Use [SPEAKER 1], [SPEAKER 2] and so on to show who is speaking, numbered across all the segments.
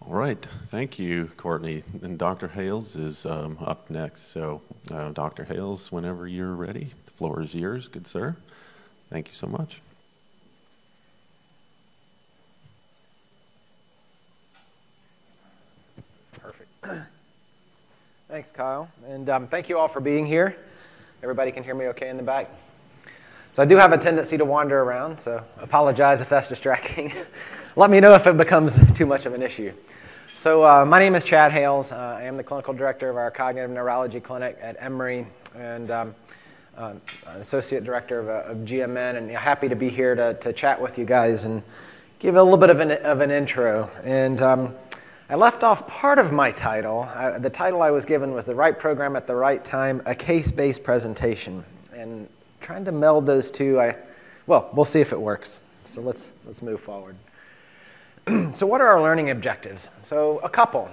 [SPEAKER 1] All right, thank you, Courtney. And Dr. Hales is up next. So, Dr. Hales, whenever you're ready, the floor is yours, good sir. Thank you so much.
[SPEAKER 2] Perfect. Thanks, Kyle. And thank you all for being here. Everybody can hear me okay in the back? So I do have a tendency to wander around, so apologize if that's distracting. Let me know if it becomes too much of an issue. So my name is Chad Hales. I am the clinical director of our cognitive neurology clinic at Emory, and associate director of GMN, and happy to be here to chat with you guys and give a little bit of an intro. And I left off part of my title. The title I was given was The Right Program at the Right Time, a Case-Based Presentation. And trying to meld those two, well, we'll see if it works. So let's move forward. So what are our learning objectives? So a couple.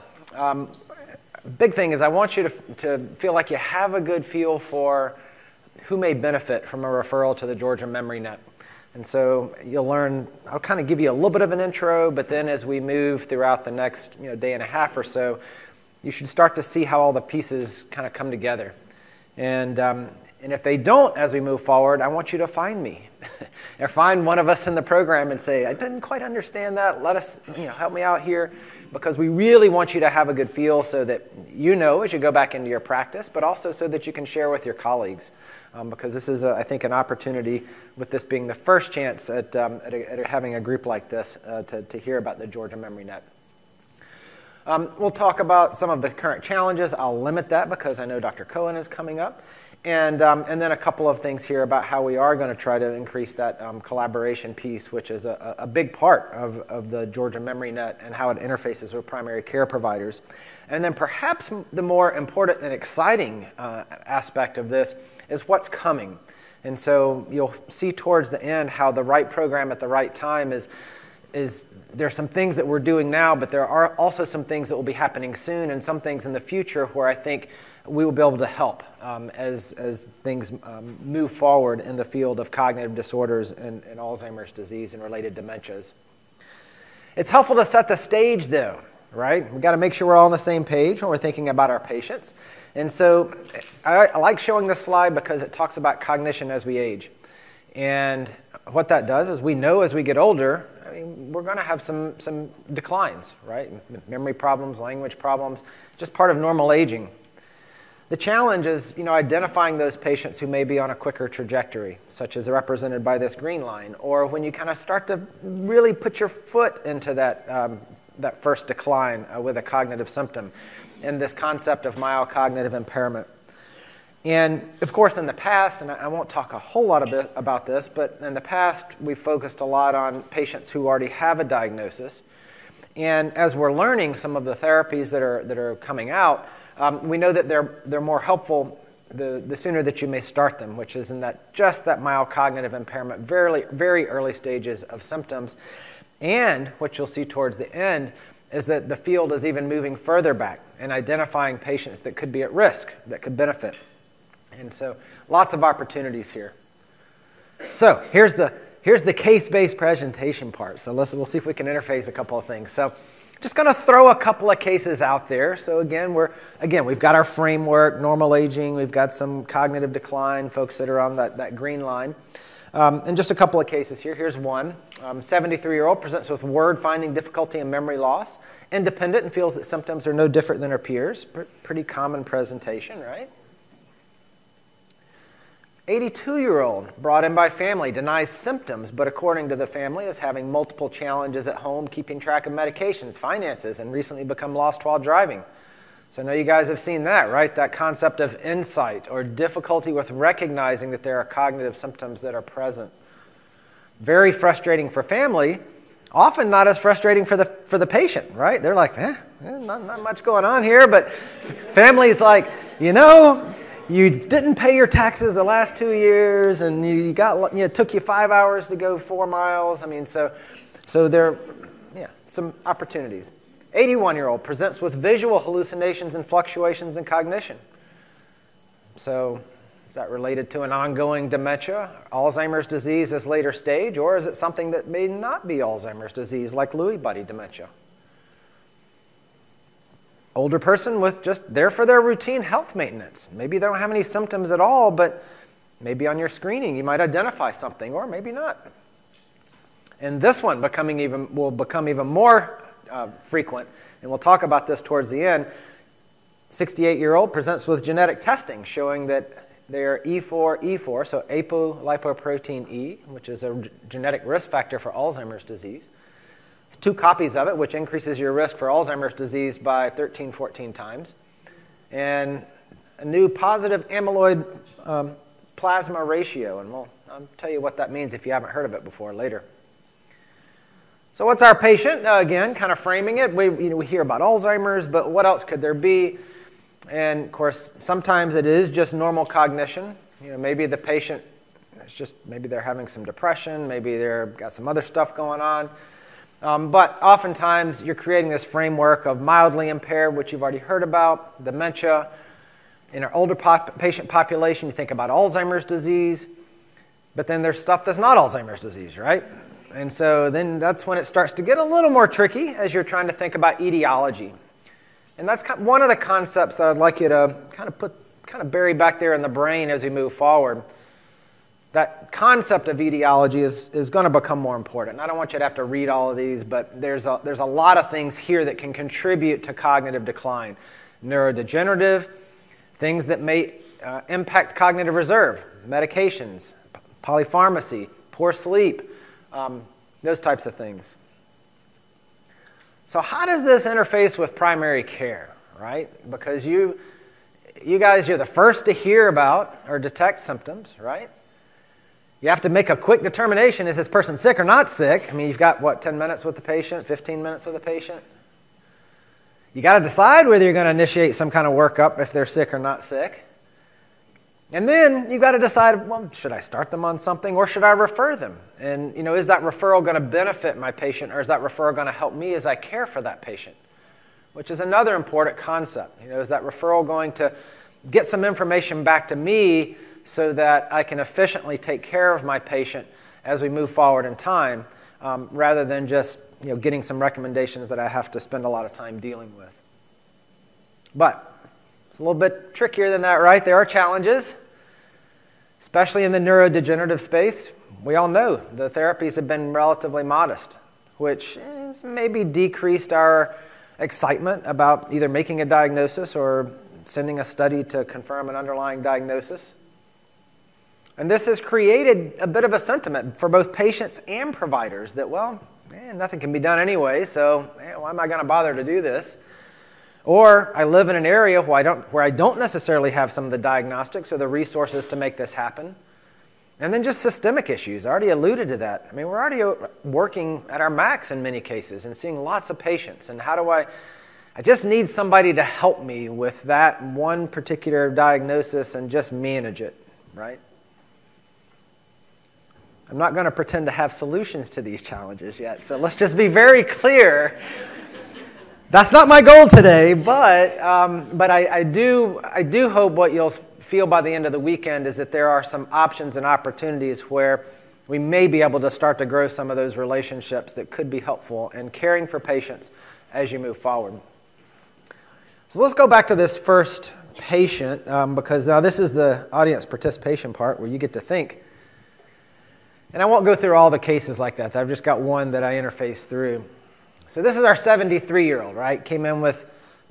[SPEAKER 2] Big thing is I want you to feel like you have a good feel for who may benefit from a referral to the Georgia Memory Net. And so you'll learn, I'll kind of give you a little bit of an intro, but then as we move throughout the next day and a half or so, you should start to see how all the pieces kind of come together. And if they don't as we move forward, I want you to find me or find one of us in the program and say, I didn't quite understand that. Let us, help me out here, because we really want you to have a good feel so that as you go back into your practice, but also so that you can share with your colleagues. Because this is, I think, an opportunity, with this being the first chance at having a group like this to hear about the Georgia Memory Net. We'll talk about some of the current challenges. I'll limit that because I know Dr. Cohen is coming up. And then a couple of things here about how we are going to try to increase that collaboration piece, which is a big part of the Georgia Memory Net and how it interfaces with primary care providers. And then perhaps the more important and exciting aspect of this is what's coming. And so you'll see towards the end how the right program at the right time is there are some things that we're doing now, but there are also some things that will be happening soon and some things in the future where I think we will be able to help as things move forward in the field of cognitive disorders and Alzheimer's disease and related dementias. It's helpful to set the stage, though, right? We've got to make sure we're all on the same page when we're thinking about our patients. And so I like showing this slide because it talks about cognition as we age. And what that does is we know as we get older, we're going to have some declines, right? Memory problems, language problems, just part of normal aging. The challenge is, identifying those patients who may be on a quicker trajectory, such as represented by this green line, or when you kind of start to really put your foot into that first decline with a cognitive symptom, and this concept of mild cognitive impairment. And of course, in the past, and I won't talk a whole lot about this, but in the past, we've focused a lot on patients who already have a diagnosis. And as we're learning some of the therapies that are coming out, we know that they're more helpful the sooner that you may start them, which is in that mild cognitive impairment, very, very early stages of symptoms. And what you'll see towards the end is that the field is even moving further back and identifying patients that could be at risk, that could benefit. And so lots of opportunities here. So here's the case-based presentation part. So we'll see if we can interface a couple of things. So just going to throw a couple of cases out there. So we've got our framework, normal aging. We've got some cognitive decline, folks that are on that green line. And just a couple of cases here. Here's one. 73-year-old presents with word finding difficulty and memory loss, independent, and feels that symptoms are no different than her peers. Pretty common presentation, right? 82-year-old brought in by family, denies symptoms, but according to the family is having multiple challenges at home, keeping track of medications, finances, and recently become lost while driving. So I know you guys have seen that, right? That concept of insight or difficulty with recognizing that there are cognitive symptoms that are present. Very frustrating for family, often not as frustrating for the patient, right? They're like, not much going on here, but family's like, you didn't pay your taxes the last 2 years, and it took you 5 hours to go 4 miles. So there, some opportunities. 81-year-old presents with visual hallucinations and fluctuations in cognition. So is that related to an ongoing dementia, Alzheimer's disease as later stage, or is it something that may not be Alzheimer's disease, like Lewy body dementia? older person with just there for their routine health maintenance. Maybe they don't have any symptoms at all, but maybe on your screening you might identify something, or maybe not. And this one will become even more frequent, and we'll talk about this towards the end. 68-year-old presents with genetic testing showing that they're E4, so apolipoprotein E, which is a genetic risk factor for Alzheimer's disease. 2 copies of it, which increases your risk for Alzheimer's disease by 13, 14 times. And a new positive amyloid plasma ratio, and I'll tell you what that means if you haven't heard of it before later. So what's our patient? Again, kind of framing it. We hear about Alzheimer's, but what else could there be? And of course, sometimes it is just normal cognition. Maybe the patient, maybe they're having some depression, maybe they've got some other stuff going on. But oftentimes, you're creating this framework of mildly impaired, which you've already heard about, dementia. In our older patient population, you think about Alzheimer's disease, but then there's stuff that's not Alzheimer's disease, right? And so then that's when it starts to get a little more tricky as you're trying to think about etiology. And that's one of the concepts that I'd like you to kind of bury back there in the brain as we move forward. That concept of etiology is going to become more important. I don't want you to have to read all of these, but there's a lot of things here that can contribute to cognitive decline. Neurodegenerative, things that may impact cognitive reserve, medications, polypharmacy, poor sleep, those types of things. So how does this interface with primary care, right? Because you guys, you're the first to hear about or detect symptoms, right? You have to make a quick determination, is this person sick or not sick? I mean, you've got, what, 10 minutes with the patient, 15 minutes with the patient? You got to decide whether you're going to initiate some kind of workup if they're sick or not sick. And then you've got to decide, well, should I start them on something or should I refer them? And, is that referral going to benefit my patient, or is that referral going to help me as I care for that patient? Which is another important concept. Is that referral going to get some information back to me so that I can efficiently take care of my patient as we move forward in time, rather than just getting some recommendations that I have to spend a lot of time dealing with. But it's a little bit trickier than that, right? There are challenges, especially in the neurodegenerative space. We all know the therapies have been relatively modest, which has maybe decreased our excitement about either making a diagnosis or sending a study to confirm an underlying diagnosis. And this has created a bit of a sentiment for both patients and providers that, well, nothing can be done anyway, so why am I going to bother to do this? Or I live in an area where I don't necessarily have some of the diagnostics or the resources to make this happen. And then just systemic issues. I already alluded to that. I mean, we're already working at our max in many cases and seeing lots of patients. And how do I just need somebody to help me with that one particular diagnosis and just manage it, right? I'm not going to pretend to have solutions to these challenges yet, so let's just be very clear. That's not my goal today, but I do hope what you'll feel by the end of the weekend is that there are some options and opportunities where we may be able to start to grow some of those relationships that could be helpful in caring for patients as you move forward. So let's go back to this first patient, because now this is the audience participation part where you get to think. And I won't go through all the cases like that. I've just got one that I interface through. So this is our 73-year-old, right? Came in with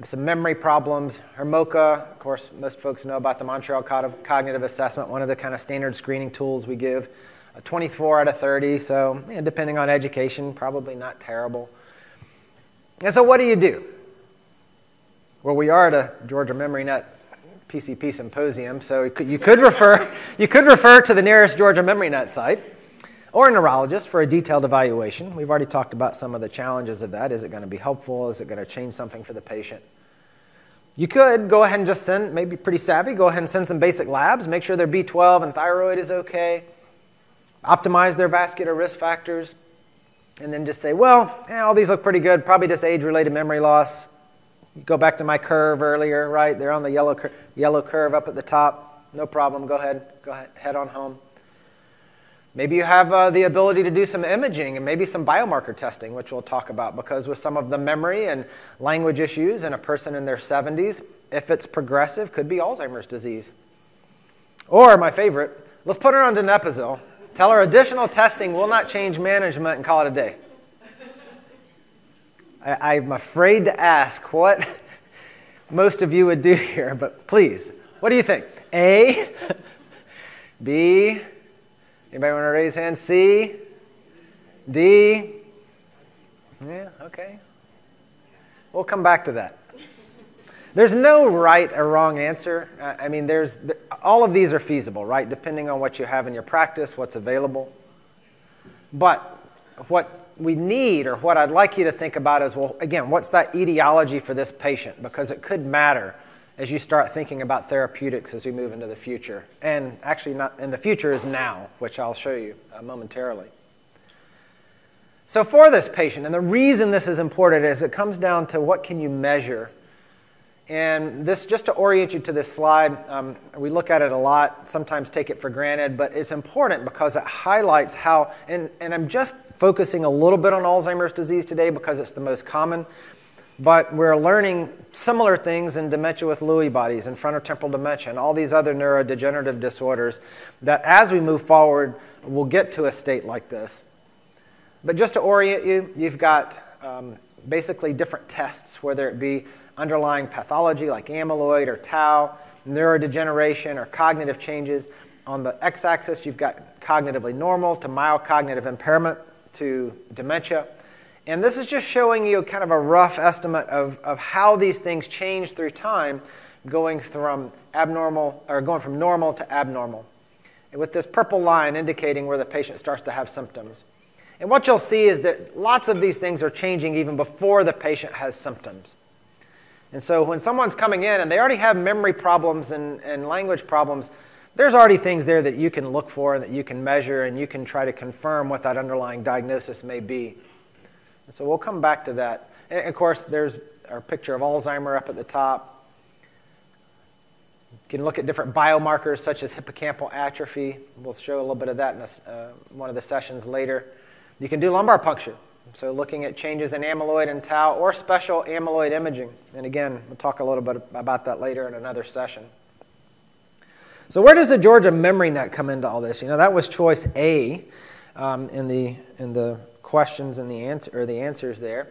[SPEAKER 2] some memory problems. Her MoCA, of course, most folks know about the Montreal Cognitive Assessment, one of the kind of standard screening tools we give. A 24 out of 30, so depending on education, probably not terrible. And so what do? Well, we are at a Georgia MemoryNet PCP Symposium, so you could refer to the nearest Georgia MemoryNet site, or a neurologist for a detailed evaluation. We've already talked about some of the challenges of that. Is it going to be helpful? Is it going to change something for the patient? You could go ahead and just send, maybe pretty savvy, go ahead and send some basic labs, make sure their B12 and thyroid is okay, optimize their vascular risk factors, and then just say, well, all these look pretty good, probably just age-related memory loss. Go back to my curve earlier, right? They're on the yellow curve up at the top. No problem, go ahead, head on home. Maybe you have the ability to do some imaging and maybe some biomarker testing, which we'll talk about, because with some of the memory and language issues in a person in their 70s, if it's progressive, could be Alzheimer's disease. Or, my favorite, let's put her on donepezil, tell her additional testing will not change management, and call it a day. I'm afraid to ask what most of you would do here, but please, what do you think? A, B, anybody want to raise hand? C, D, yeah, okay. We'll come back to that. There's no right or wrong answer. I mean, all of these are feasible, right? Depending on what you have in your practice, what's available. But what we need, or what I'd like you to think about is, well, again, what's that etiology for this patient? Because it could matter as you start thinking about therapeutics as we move into the future. And actually, not in the future is now, which I'll show you momentarily. So for this patient, and the reason this is important is it comes down to what can you measure. And this, just to orient you to this slide, we look at it a lot, sometimes take it for granted, but it's important because it highlights how, and I'm just focusing a little bit on Alzheimer's disease today because it's the most common, but we're learning similar things in dementia with Lewy bodies and frontotemporal dementia and all these other neurodegenerative disorders that as we move forward, we'll get to a state like this. But just to orient you, you've got basically different tests, whether it be underlying pathology like amyloid or tau, neurodegeneration or cognitive changes. On the x-axis, you've got cognitively normal to mild cognitive impairment to dementia. And this is just showing you kind of a rough estimate of how these things change through time, going from normal to abnormal. And with this purple line indicating where the patient starts to have symptoms. And what you'll see is that lots of these things are changing even before the patient has symptoms. And so when someone's coming in and they already have memory problems and language problems, there's already things there that you can look for and that you can measure and you can try to confirm what that underlying diagnosis may be. And so we'll come back to that. And of course, there's our picture of Alzheimer's up at the top. You can look at different biomarkers such as hippocampal atrophy. We'll show a little bit of that in one of the sessions later. You can do lumbar puncture. So looking at changes in amyloid and tau or special amyloid imaging. And again, we'll talk a little bit about that later in another session. So where does the Georgia Memory Net come into all this? You know, that was choice A in the questions and the answers there.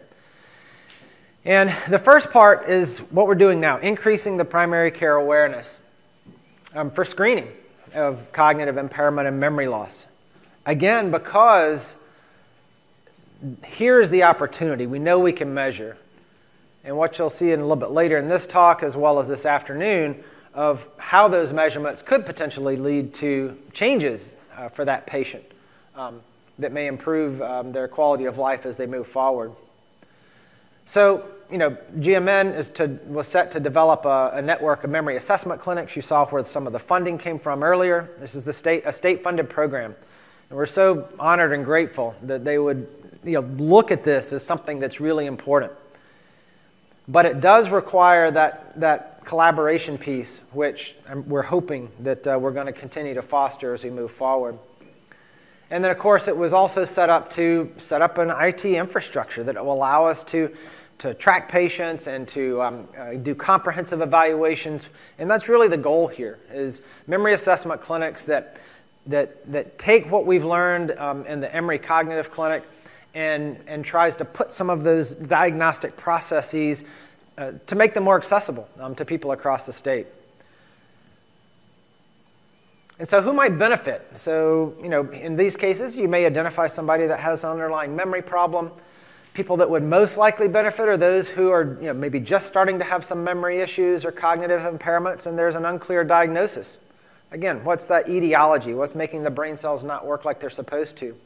[SPEAKER 2] And the first part is what we're doing now, increasing the primary care awareness for screening of cognitive impairment and memory loss. Again, because here's the opportunity. We know we can measure. And what you'll see in a little bit later in this talk, as well as this afternoon, of how those measurements could potentially lead to changes for that patient that may improve their quality of life as they move forward. So, you know, GMN was set to develop a network of memory assessment clinics. You saw where some of the funding came from earlier. This is a state-funded program. And we're so honored and grateful that they would look at this as something that's really important. But it does require that collaboration piece, which we're hoping that we're going to continue to foster as we move forward. And then, of course, it was also set up an IT infrastructure that will allow us to track patients and to do comprehensive evaluations. And that's really the goal here, is memory assessment clinics that take what we've learned in the Emory Cognitive Clinic and tries to put some of those diagnostic processes to make them more accessible to people across the state. And so who might benefit? So, in these cases, you may identify somebody that has an underlying memory problem. People that would most likely benefit are those who are maybe just starting to have some memory issues or cognitive impairments, and there's an unclear diagnosis. Again, what's that etiology? What's making the brain cells not work like they're supposed to?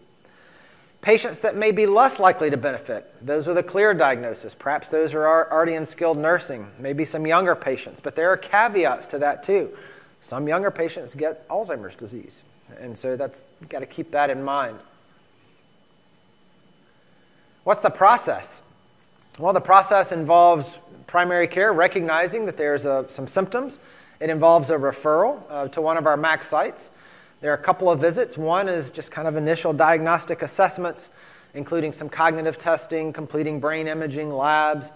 [SPEAKER 2] Patients that may be less likely to benefit, those with a clear diagnosis. Perhaps those are already in skilled nursing, maybe some younger patients, but there are caveats to that too. Some younger patients get Alzheimer's disease, and so you've got to keep that in mind. What's the process? Well, the process involves primary care, recognizing that there's some symptoms. It involves a referral to one of our MAC sites. There are a couple of visits. One is just kind of initial diagnostic assessments, including some cognitive testing, completing brain imaging labs,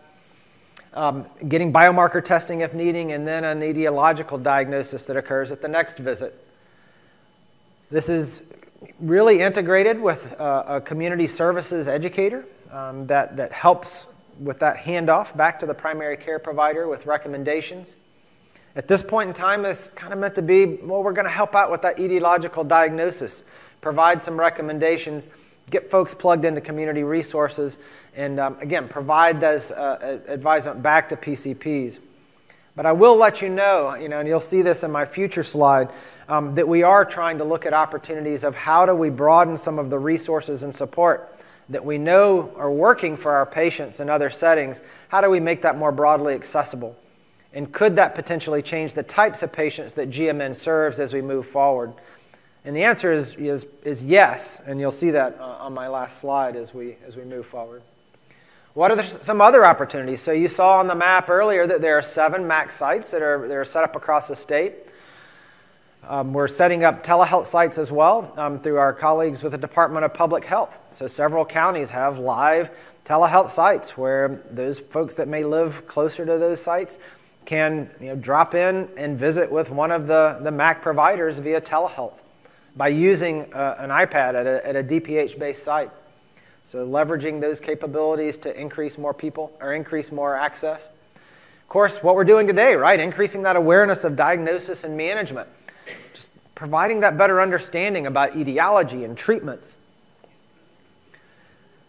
[SPEAKER 2] getting biomarker testing if needing, and then an etiological diagnosis that occurs at the next visit. This is really integrated with a community services educator that helps with that handoff back to the primary care provider with recommendations. At this point in time, it's kind of meant to be, well, we're going to help out with that etiological diagnosis, provide some recommendations, get folks plugged into community resources, and again, provide those advisement back to PCPs. But I will let you know, and you'll see this in my future slide, that we are trying to look at opportunities of how do we broaden some of the resources and support that we know are working for our patients in other settings. How do we make that more broadly accessible? And could that potentially change the types of patients that GMN serves as we move forward? And the answer is yes, and you'll see that on my last slide as we move forward. What are some other opportunities? So you saw on the map earlier that there are 7 MAC sites that are set up across the state. We're setting up telehealth sites as well through our colleagues with the Department of Public Health. So several counties have live telehealth sites where those folks that may live closer to those sites can drop in and visit with one of the MAC providers via telehealth by using an iPad at a DPH-based site. So leveraging those capabilities to increase more people or increase more access. Of course, what we're doing today, right? Increasing that awareness of diagnosis and management. Just providing that better understanding about etiology and treatments.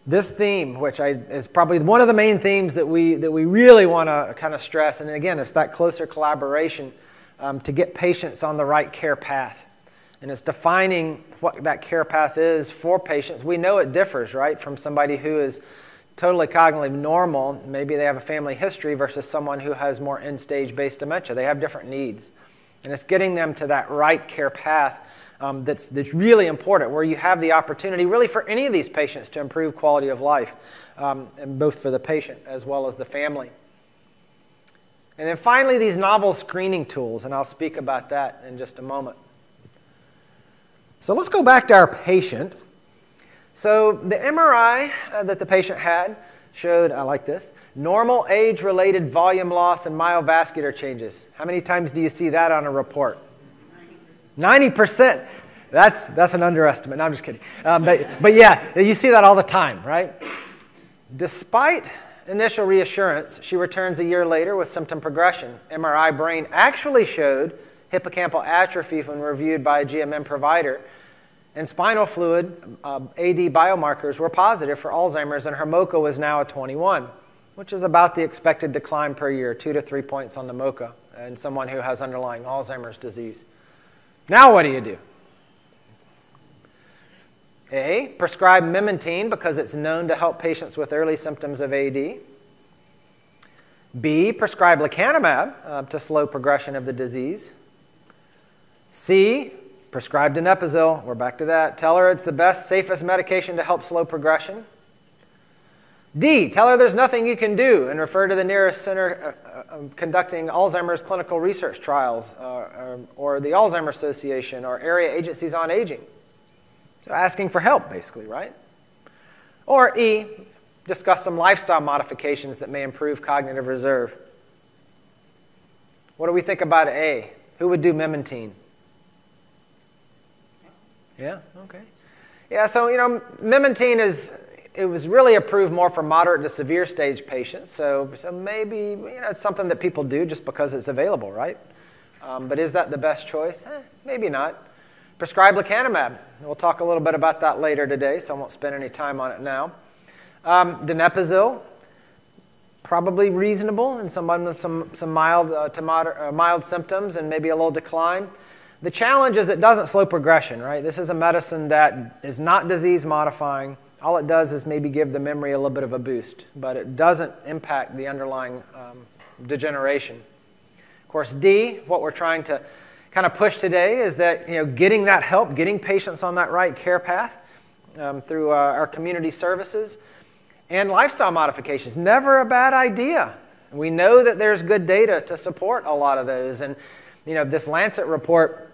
[SPEAKER 2] This theme, which is probably one of the main themes that we really want to kind of stress, and again, it's that closer collaboration to get patients on the right care path. And it's defining what that care path is for patients. We know it differs, right, from somebody who is totally cognitively normal, maybe they have a family history, versus someone who has more end-stage based dementia. They have different needs. And it's getting them to that right care path that's really important, where you have the opportunity really for any of these patients to improve quality of life, and both for the patient as well as the family. And then finally, these novel screening tools, and I'll speak about that in just a moment. So let's go back to our patient. So the MRI that the patient had showed, I like this, normal age-related volume loss and myovascular changes. How many times do you see that on a report? 90%. That's an underestimate. No, I'm just kidding. But yeah, you see that all the time, right? Despite initial reassurance, she returns a year later with symptom progression. MRI brain actually showed hippocampal atrophy when reviewed by a GMN provider, and spinal fluid AD biomarkers were positive for Alzheimer's, and her MoCA was now a 21, which is about the expected decline per year, 2 to 3 points on the MoCA in someone who has underlying Alzheimer's disease. Now what do you do? A, prescribe memantine because it's known to help patients with early symptoms of AD. B, prescribe lecanemab to slow progression of the disease. C, prescribe donepezil. We're back to that. Tell her it's the best, safest medication to help slow progression. D, tell her there's nothing you can do and refer to the nearest center conducting Alzheimer's clinical research trials or the Alzheimer's Association or area agencies on aging. So asking for help, basically, right? Or E, discuss some lifestyle modifications that may improve cognitive reserve. What do we think about A? Who would do memantine? Yeah, okay. Yeah, so, memantine it was really approved more for moderate to severe stage patients. So maybe, it's something that people do just because it's available, right? But is that the best choice? Maybe not. Prescribe lecanemab. We'll talk a little bit about that later today, so I won't spend any time on it now. Donepezil, probably reasonable in someone with some mild to mild symptoms and maybe a little decline. The challenge is it doesn't slow progression, right? This is a medicine that is not disease modifying. All it does is maybe give the memory a little bit of a boost, but it doesn't impact the underlying degeneration. Of course, D, what we're trying to kind of push today is that getting that help, getting patients on that right care path through our community services, and lifestyle modifications. Never a bad idea. We know that there's good data to support a lot of those. And this Lancet report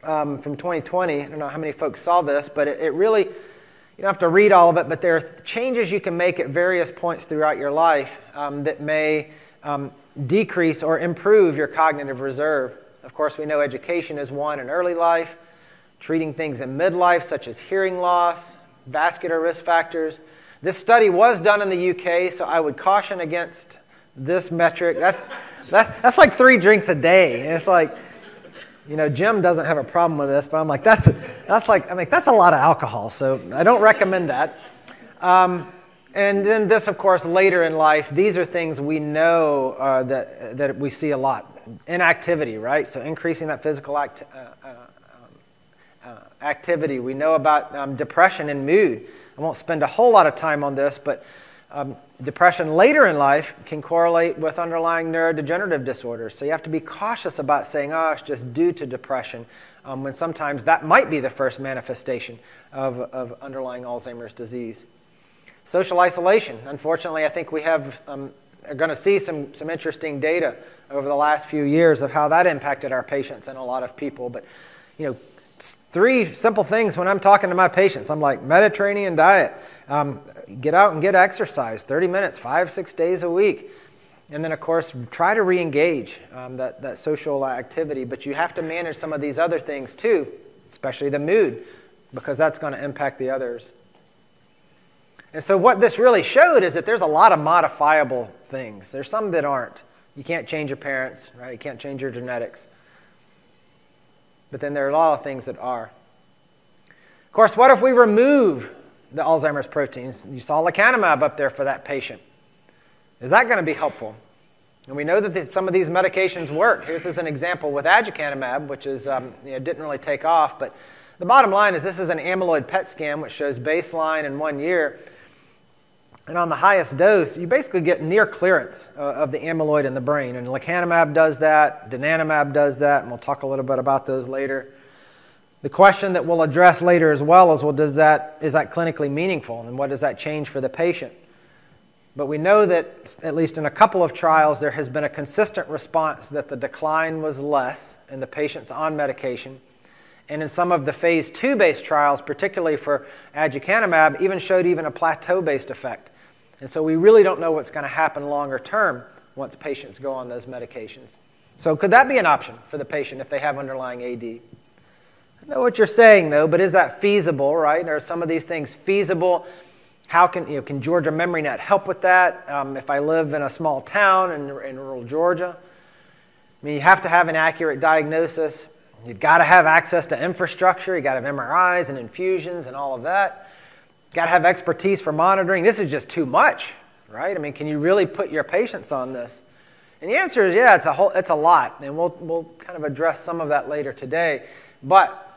[SPEAKER 2] from 2020. I don't know how many folks saw this, but it really, you don't have to read all of it, but there are changes you can make at various points throughout your life that may decrease or improve your cognitive reserve. Of course, we know education is one in early life, treating things in midlife, such as hearing loss, vascular risk factors. This study was done in the UK, so I would caution against this metric. That's like 3 drinks a day. And it's like, you know, Jim doesn't have a problem with this, but I'm like, that's a lot of alcohol, so I don't recommend that. And then this, of course, later in life, these are things we know that we see a lot. Inactivity, right? So increasing that physical activity. We know about depression and mood. I won't spend a whole lot of time on this, but depression later in life can correlate with underlying neurodegenerative disorders. So you have to be cautious about saying, oh, it's just due to depression, when sometimes that might be the first manifestation of underlying Alzheimer's disease. Social isolation. Unfortunately, I think we are going to see some interesting data over the last few years of how that impacted our patients and a lot of people. But, you know, 3 simple things when I'm talking to my patients. I'm like, Mediterranean diet, get out and get exercise, 30 minutes, 5-6 days a week. And then, of course, try to re-engage that social activity. But you have to manage some of these other things too, especially the mood, because that's going to impact the others. And so what this really showed is that there's a lot of modifiable things. There's some that aren't. You can't change your parents, right? You can't change your genetics. But then there are a lot of things that are. Of course, what if we remove the Alzheimer's proteins? You saw lecanemab up there for that patient. Is that going to be helpful? And we know that some of these medications work. Here's an example with aducanumab, which is, didn't really take off. But the bottom line is this is an amyloid PET scan, which shows baseline in 1 year. And on the highest dose, you basically get near clearance of the amyloid in the brain. And lecanemab does that, donanemab does that, and we'll talk a little bit about those later. The question that we'll address later as well is, well, is that clinically meaningful? And what does that change for the patient? But we know that, at least in a couple of trials, there has been a consistent response that the decline was less in the patients on medication. And in some of the phase 2-based trials, particularly for aducanumab, even showed a plateau-based effect. And so we really don't know what's going to happen longer term once patients go on those medications. So could that be an option for the patient if they have underlying AD? I know what you're saying, though, but is that feasible, right? Are some of these things feasible? How can Georgia MemoryNet help with that? If I live in a small town in rural Georgia, I mean, you have to have an accurate diagnosis. You've got to have access to infrastructure. You've got to have MRIs and infusions and all of that. You've got to have expertise for monitoring. This is just too much, right? I mean, can you really put your patients on this? And the answer is, yeah, it's a lot. And we'll kind of address some of that later today. But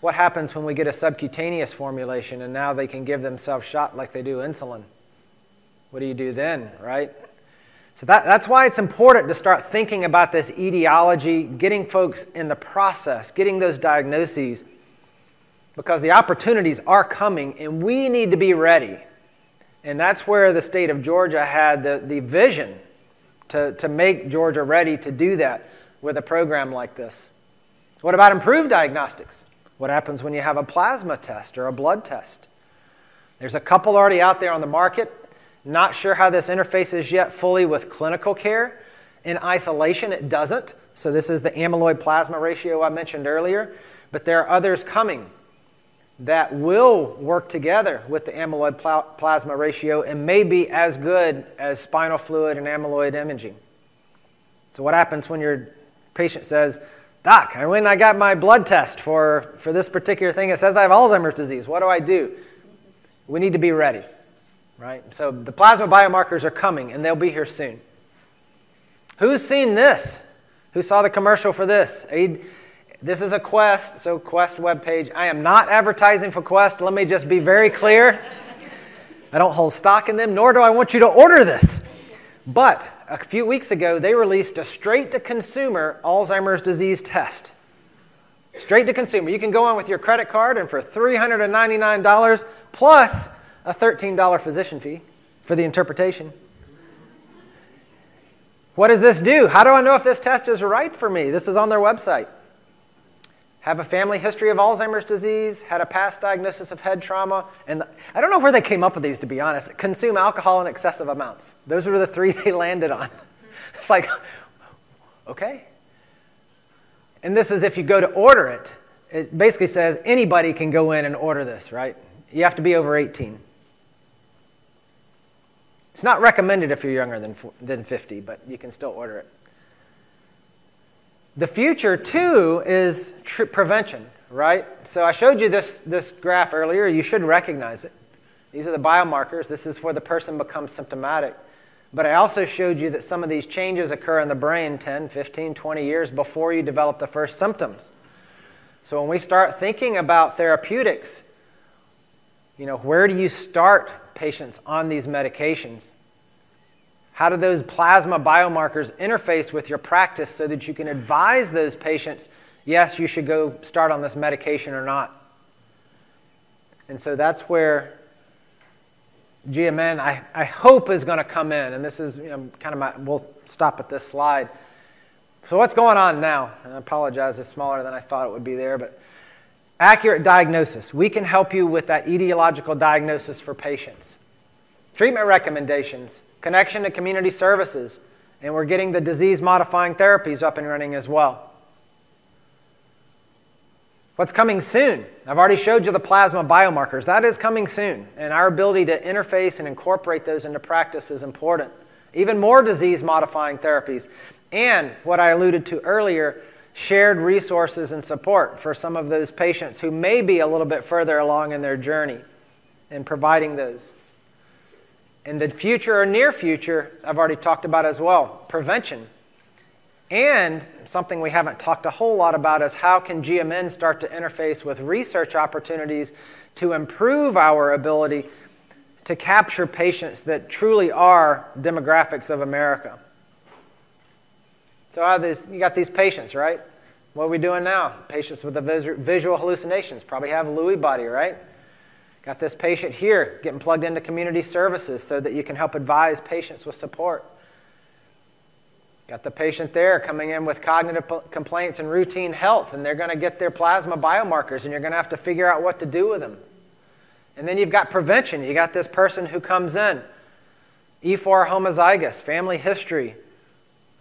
[SPEAKER 2] what happens when we get a subcutaneous formulation and now they can give themselves shot like they do insulin? What do you do then, right? So that's why it's important to start thinking about this etiology, getting folks in the process, getting those diagnoses, because the opportunities are coming and we need to be ready. And that's where the state of Georgia had the vision to make Georgia ready to do that with a program like this. What about improved diagnostics? What happens when you have a plasma test or a blood test? There's a couple already out there on the market. Not sure how this interfaces yet fully with clinical care. In isolation, it doesn't. So this is the amyloid plasma ratio I mentioned earlier. But there are others coming that will work together with the amyloid plasma ratio and may be as good as spinal fluid and amyloid imaging. So what happens when your patient says, Doc, when I got my blood test for this particular thing, it says I have Alzheimer's disease. What do I do? We need to be ready. Right? So the plasma biomarkers are coming, and they'll be here soon. Who's seen this? Who saw the commercial for this? This is a Quest, so Quest webpage. I am not advertising for Quest. Let me just be very clear. I don't hold stock in them, nor do I want you to order this. But a few weeks ago, they released a straight-to-consumer Alzheimer's disease test. Straight to consumer. You can go on with your credit card, and for $399 plus a $13 physician fee for the interpretation. What does this do? How do I know if this test is right for me? This is on their website. have a family history of Alzheimer's disease, had a past diagnosis of head trauma, and I don't know where they came up with these, to be honest. Consume alcohol in excessive amounts. Those were the 3 they landed on. It's like, okay. And this is if you go to order it. It basically says anybody can go in and order this, right? You have to be over 18. It's not recommended if you're younger than 50, but you can still order it. The future, too, is prevention, right? So I showed you this graph earlier. You should recognize it. These are the biomarkers. This is where the person becomes symptomatic. But I also showed you that some of these changes occur in the brain 10, 15, 20 years before you develop the first symptoms. So when we start thinking about therapeutics, where do you start patients on these medications? How do those plasma biomarkers interface with your practice so that you can advise those patients, yes, you should go start on this medication or not? And so that's where GMN, I hope, is going to come in. And this is kind of we'll stop at this slide. So what's going on now? And I apologize, it's smaller than I thought it would be there, but accurate diagnosis. We can help you with that etiological diagnosis for patients. Treatment recommendations, connection to community services, and we're getting the disease-modifying therapies up and running as well. What's coming soon? I've already showed you the plasma biomarkers. That is coming soon, and our ability to interface and incorporate those into practice is important. Even more disease-modifying therapies. And what I alluded to earlier, shared resources and support for some of those patients who may be a little bit further along in their journey, and providing those. In the future or near future, I've already talked about as well, prevention. And something we haven't talked a whole lot about is how can GMN start to interface with research opportunities to improve our ability to capture patients that truly are demographics of America. So you got these patients, right? What are we doing now? Patients with the visual hallucinations probably have Lewy body, right? Got this patient here getting plugged into community services so that you can help advise patients with support. Got the patient there coming in with cognitive complaints and routine health, and they're going to get their plasma biomarkers, and you're going to have to figure out what to do with them. And then you've got prevention. You got this person who comes in, E4 homozygous, family history.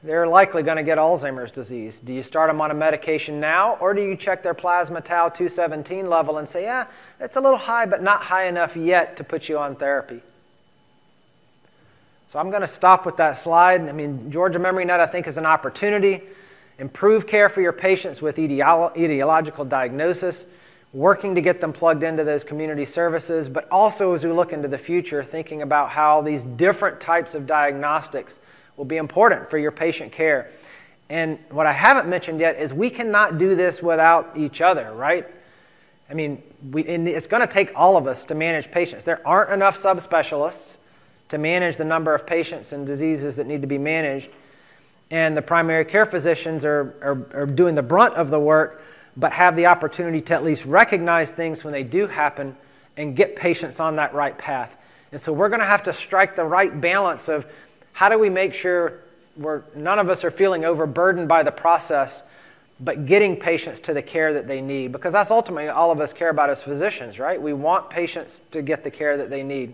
[SPEAKER 2] They're likely going to get Alzheimer's disease. Do you start them on a medication now, or do you check their plasma tau 217 level and say, yeah, it's a little high, but not high enough yet to put you on therapy? So I'm going to stop with that slide. I mean, Georgia Memory Net, I think, is an opportunity. Improve care for your patients with etiological diagnosis, working to get them plugged into those community services, but also as we look into the future, thinking about how these different types of diagnostics will be important for your patient care. And what I haven't mentioned yet is we cannot do this without each other, right? I mean, it's going to take all of us to manage patients. There aren't enough subspecialists to manage the number of patients and diseases that need to be managed. And the primary care physicians are doing the brunt of the work, but have the opportunity to at least recognize things when they do happen and get patients on that right path. And so we're going to have to strike the right balance of how do we make sure none of us are feeling overburdened by the process, but getting patients to the care that they need. Because that's ultimately all of us care about as physicians, right? We want patients to get the care that they need.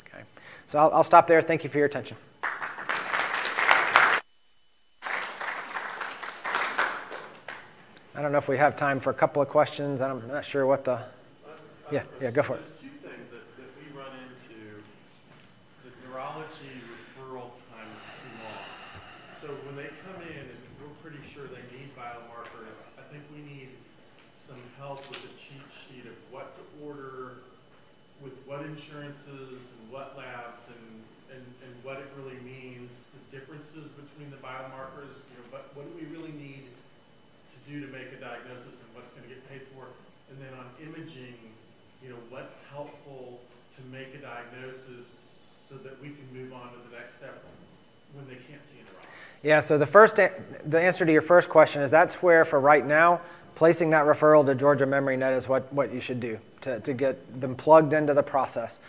[SPEAKER 2] Okay. So I'll stop there. Thank you for your attention. I don't know if we have time for a couple of questions. I'm not sure what the... Yeah, go for it.
[SPEAKER 3] There's two things that we run into. The neurology referral time is too long. So when they come in and we're pretty sure they need biomarkers, I think we need some help with a cheat sheet of what to order, with what insurances and what labs and what it really means, the differences between the biomarkers, what do we really need to make a diagnosis and what's going to get paid for, and then on imaging, what's helpful to make a diagnosis so that we can move on to the next step when they can't see a neurologist.
[SPEAKER 2] Yeah, so the answer to your first question is that's where, for right now, placing that referral to Georgia Memory Net is what you should do to get them plugged into the process,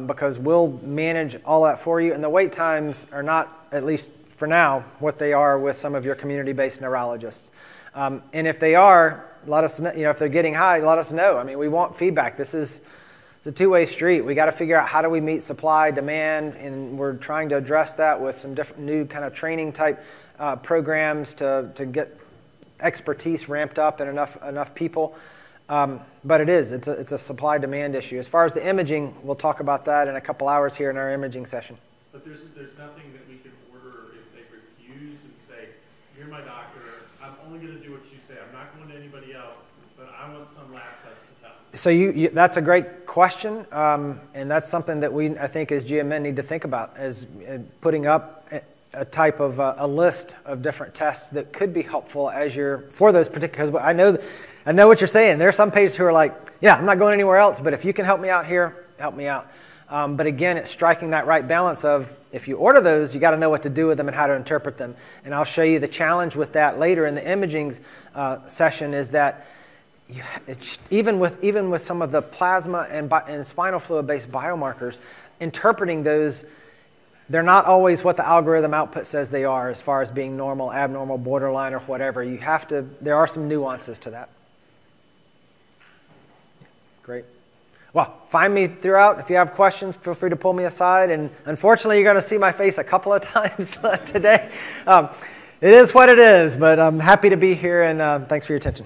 [SPEAKER 2] because we'll manage all that for you, and the wait times are not, at least for now, what they are with some of your community-based neurologists. And if they are, let us know. If they're getting high, let us know. I mean, we want feedback. It's a two-way street. We got to figure out how do we meet supply, demand, and we're trying to address that with some different new kind of training type programs to get expertise ramped up and enough people. But it's a supply-demand issue. As far as the imaging, we'll talk about that in a couple hours here in our imaging session.
[SPEAKER 3] But there's nothing that we can order if they refuse and say, "You're my doctor. I'm only going to do what you say. I'm not going to anybody else, but I want some lab tests to tell."
[SPEAKER 2] So that's a great question, and that's something that I think, as GMN need to think about, as putting up a type of a list of different tests that could be helpful for those particular. Because I know what you're saying. There are some patients who are like, "Yeah, I'm not going anywhere else, but if you can help me out here, help me out." But again, it's striking that right balance of, if you order those, you got to know what to do with them and how to interpret them. And I'll show you the challenge with that later in the imaging session. Is that even with some of the plasma and spinal fluid-based biomarkers, interpreting those, they're not always what the algorithm output says they are, as far as being normal, abnormal, borderline, or whatever. There are some nuances to that. Great. Well, find me throughout. If you have questions, feel free to pull me aside. And unfortunately, you're going to see my face a couple of times today. It is what it is, but I'm happy to be here, and thanks for your attention.